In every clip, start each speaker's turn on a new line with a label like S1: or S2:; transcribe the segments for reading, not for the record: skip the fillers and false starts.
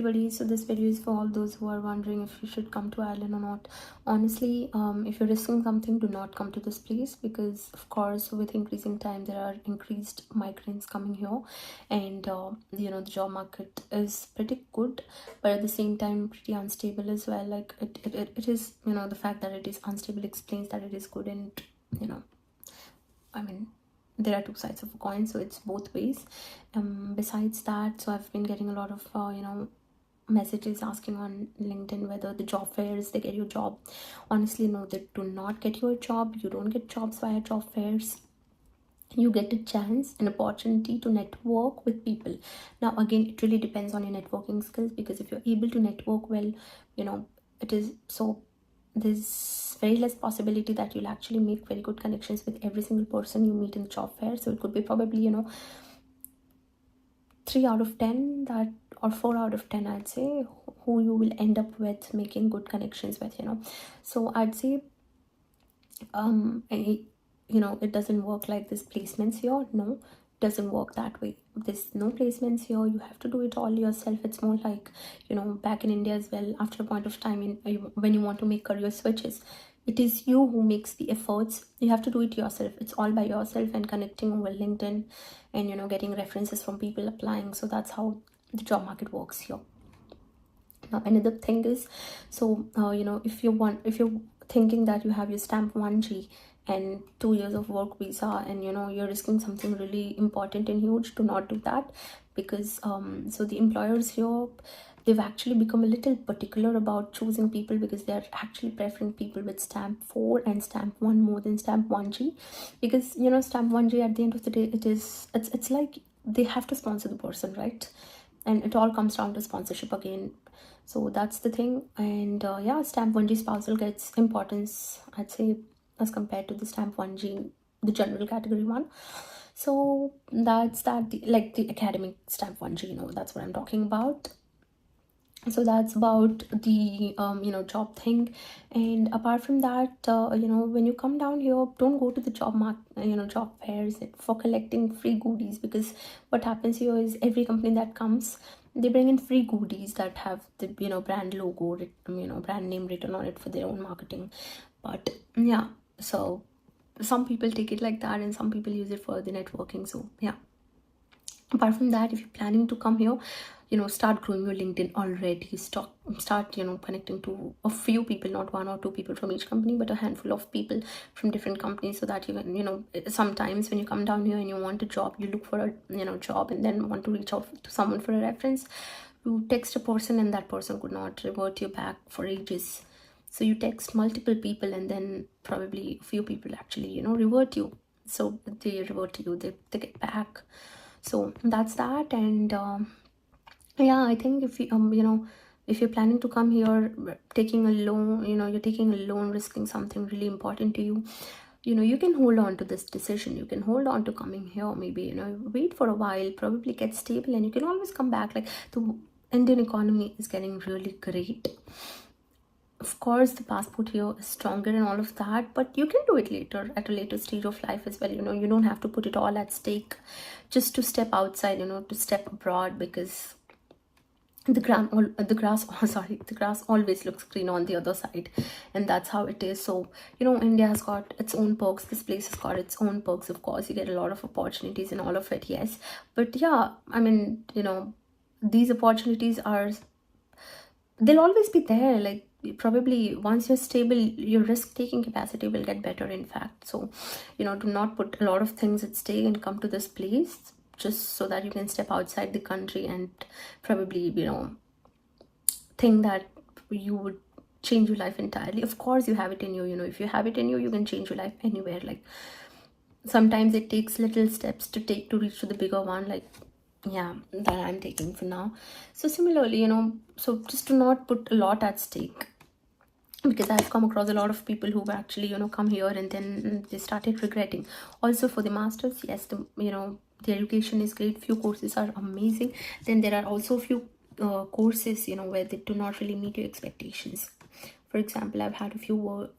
S1: everybody, so this video is for all those who are wondering if you should come to Ireland or not. Honestly, if you're risking something, do not come to this place, because of course with increasing time there are increased migrants coming here, and the job market is pretty good, but at the same time pretty unstable as well. Like it is, the fact that it is unstable explains that it is good, and I mean, there are two sides of a coin, so it's both ways. Besides that, so I've been getting a lot of messages asking on LinkedIn whether the job fairs, they get your job. Honestly, no, they do not get you a job. You don't get jobs via job fairs. You get a chance, an opportunity to network with people. Now again, it really depends on your networking skills, because if you're able to network well, it is so, there's very less possibility that you'll actually make very good connections with every single person you meet in the job fair. So it could be probably 3 out of 10 that, or 4 out of 10 I'd say, who you will end up with making good connections with. So I'd say it doesn't work like this placements here. No, it doesn't work that way. There's no placements here. You have to do it all yourself. It's more like back in India as well. After a point of time, when you want to make career switches, it is you who makes the efforts. You have to do it yourself. It's all by yourself, and connecting over LinkedIn, and getting references from people applying. So that's how the job market works here. Now another thing is, so if you're thinking that you have your stamp 1G and 2 years of work visa, and you're risking something really important and huge, do not do that. Because so the employers here, they've actually become a little particular about choosing people, because they're actually preferring people with stamp 4 and stamp 1 more than stamp 1G. Because stamp 1G, at the end of the day, it's like they have to sponsor the person, right? And it all comes down to sponsorship again. So that's the thing. And yeah, stamp 1G spousal gets importance, I'd say, as compared to the stamp 1G, the general category one. So that's that, like the academic stamp 1G, that's what I'm talking about. So that's about the job thing. And apart from that, when you come down here, don't go to the job fairs for collecting free goodies, because what happens here is every company that comes, they bring in free goodies that have the brand logo, brand name written on it for their own marketing. But yeah, so some people take it like that, and some people use it for the networking. So yeah, apart from that, if you're planning to come here, start growing your LinkedIn already. Start connecting to a few people, not 1 or 2 people from each company, but a handful of people from different companies, so that you can sometimes when you come down here and you want a job, you look for a job, and then want to reach out to someone for a reference, you text a person, and that person could not revert you back for ages. So you text multiple people, and then probably a few people actually revert you. So they revert to you, they get back. So that's that. And yeah, I think if you if you're planning to come here, taking a loan, you're taking a loan, risking something really important to you, you can hold on to this decision. You can hold on to coming here, maybe wait for a while, probably get stable, and you can always come back. Like, the Indian economy is getting really great. Of course, the passport here is stronger and all of that, but you can do it later, at a later stage of life as well. You don't have to put it all at stake just to step outside, to step abroad, because the grass always looks green on the other side, and that's how it is. So India has got its own perks. This place has got its own perks. Of course, you get a lot of opportunities and all of it, yes, but yeah, I mean, these opportunities they'll always be there. Like, probably once you're stable, your risk-taking capacity will get better, in fact. So do not put a lot of things at stake and come to this place just so that you can step outside the country and probably think that you would change your life entirely. Of course, you have it in you. If you have it in you, you can change your life anywhere. Like, sometimes it takes little steps to reach to the bigger one, like, yeah, that I'm taking for now. So similarly, so just do not put a lot at stake, because I've come across a lot of people who actually come here and then they started regretting. Also for the masters, yes, the education is great, few courses are amazing. Then there are also a few courses where they do not really meet your expectations. For example, I've had a few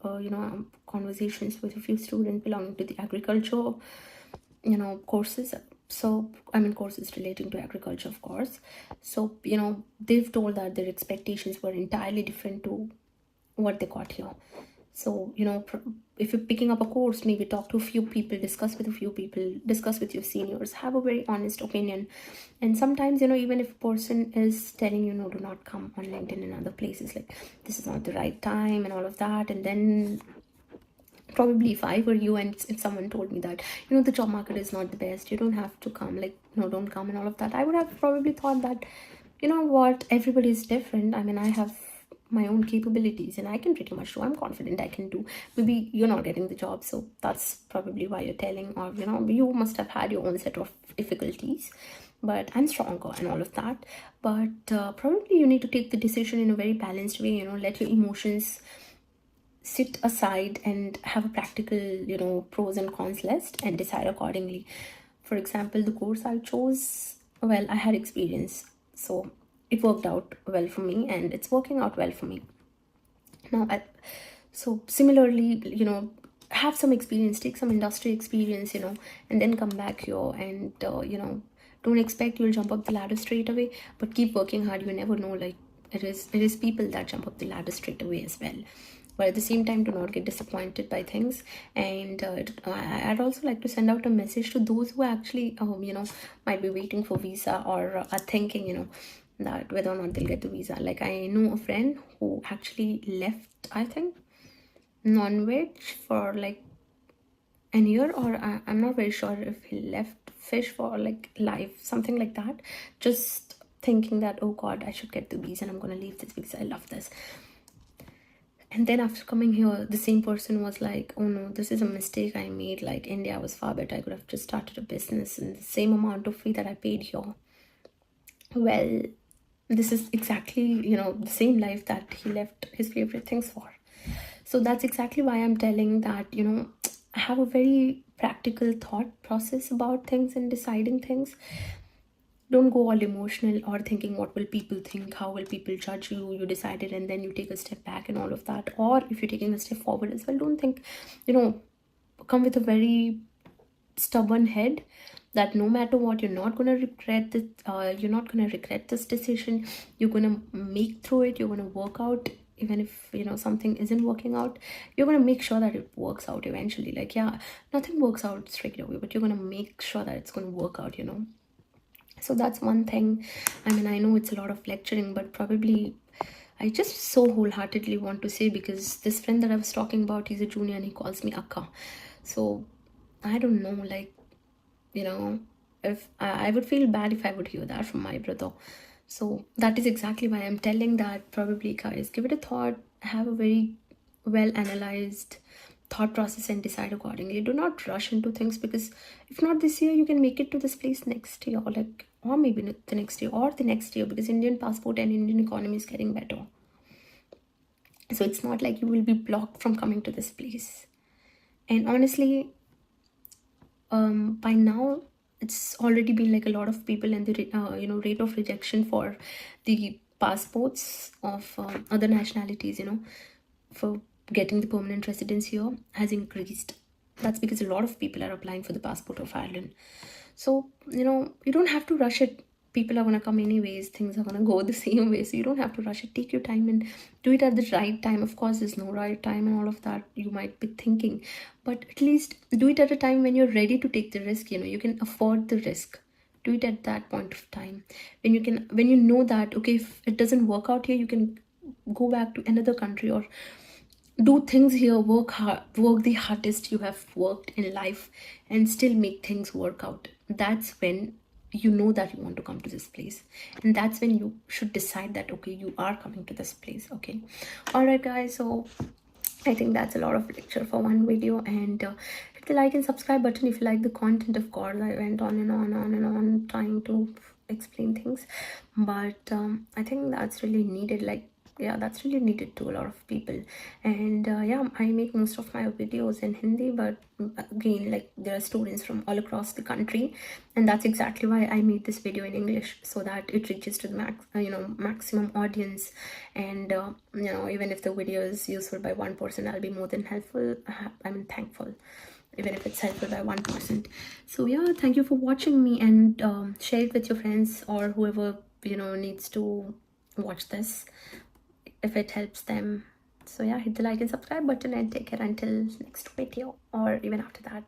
S1: conversations with a few students belonging to the agriculture courses. So I mean, courses relating to agriculture, of course. So they've told that their expectations were entirely different to what they got here. So if you're picking up a course, maybe talk to a few people, discuss with a few people, discuss with your seniors, have a very honest opinion. And sometimes even if a person is telling do not come on LinkedIn and other places, like this is not the right time and all of that, and then probably if I were you and if someone told me that the job market is not the best, you don't have to come, like no, don't come and all of that, I would have probably thought that what, everybody is different. I mean, I have my own capabilities and I can pretty much do, I'm confident I can do. Maybe you're not getting the job, so that's probably why you're telling, or you must have had your own set of difficulties, but I'm stronger and all of that. But probably you need to take the decision in a very balanced way, let your emotions sit aside and have a practical pros and cons list and decide accordingly. For example, the course I chose, well, I had experience, so it worked out well for me and it's working out well for me now. So similarly, have some experience, take some industry experience, and then come back here and don't expect you'll jump up the ladder straight away, but keep working hard. You never know, like it is people that jump up the ladder straight away as well. But at the same time, do not get disappointed by things. And I'd also like to send out a message to those who actually might be waiting for visa, or are thinking that whether or not they'll get the visa. Like I know a friend who actually left, I think, non-veg for like an year, or I'm not very sure if he left fish for like life, something like that, just thinking that, oh god, I should get the visa and I'm gonna leave this because I love this. And then after coming here, the same person was like, oh no, this is a mistake I made. Like India was far better. I could have just started a business and the same amount of fee that I paid here. Well, this is exactly, the same life that he left his favorite things for. So that's exactly why I'm telling that, have a very practical thought process about things and deciding things. Don't go all emotional or thinking what will people think, how will people judge you. You decided and then you take a step back and all of that. Or if you're taking a step forward as well, don't think, come with a very stubborn head that no matter what, you're not going to regret it. You're not going to regret this decision. You're going to make through it. You're going to work out. Even if something isn't working out, you're going to make sure that it works out eventually. Like, yeah, nothing works out straight away, but you're going to make sure that it's going to work out. So that's one thing. I mean, I know it's a lot of lecturing, but probably I just so wholeheartedly want to say, because this friend that I was talking about, he's a junior and he calls me Akka. So I don't know, like, if I would feel bad if I would hear that from my brother. So that is exactly why I'm telling that, probably guys, give it a thought, have a very well analyzed thought process and decide accordingly. Do not rush into things, because if not this year, you can make it to this place next year, or maybe the next year or the next year, because Indian passport and Indian economy is getting better. So it's not like you will be blocked from coming to this place. And honestly, by now it's already been like a lot of people, and the rate of rejection for the passports of other nationalities, for getting the permanent residence here has increased. That's because a lot of people are applying for the passport of Ireland. So you don't have to rush it. People are going to come anyways, things are going to go the same way, so you don't have to rush it. Take your time and do it at the right time. Of course, there's no right time and all of that, you might be thinking, but at least do it at a time when you're ready to take the risk. You can afford the risk. Do it at that point of time when you know that, okay, if it doesn't work out here, you can go back to another country, or do things here, work hard, work the hardest you have worked in life, and still make things work out. That's when you know that you want to come to this place, and that's when you should decide that, okay, you are coming to this place. Okay, all right guys, so I think that's a lot of lecture for one video. And hit the like and subscribe button if you like the content. Of course, I went on and on trying to explain things, but I think that's really needed. Like, yeah, that's really needed to a lot of people. And yeah, I make most of my videos in Hindi, but again, like, there are students from all across the country, and that's exactly why I made this video in English, so that it reaches to the maximum audience. And even if the video is useful by one person, I'll be more than helpful. I mean, thankful. even if it's helpful by 1%. So yeah, thank you for watching me, and share it with your friends or whoever needs to watch this if it helps them. So yeah, hit the like and subscribe button, and take care until next video or even after that.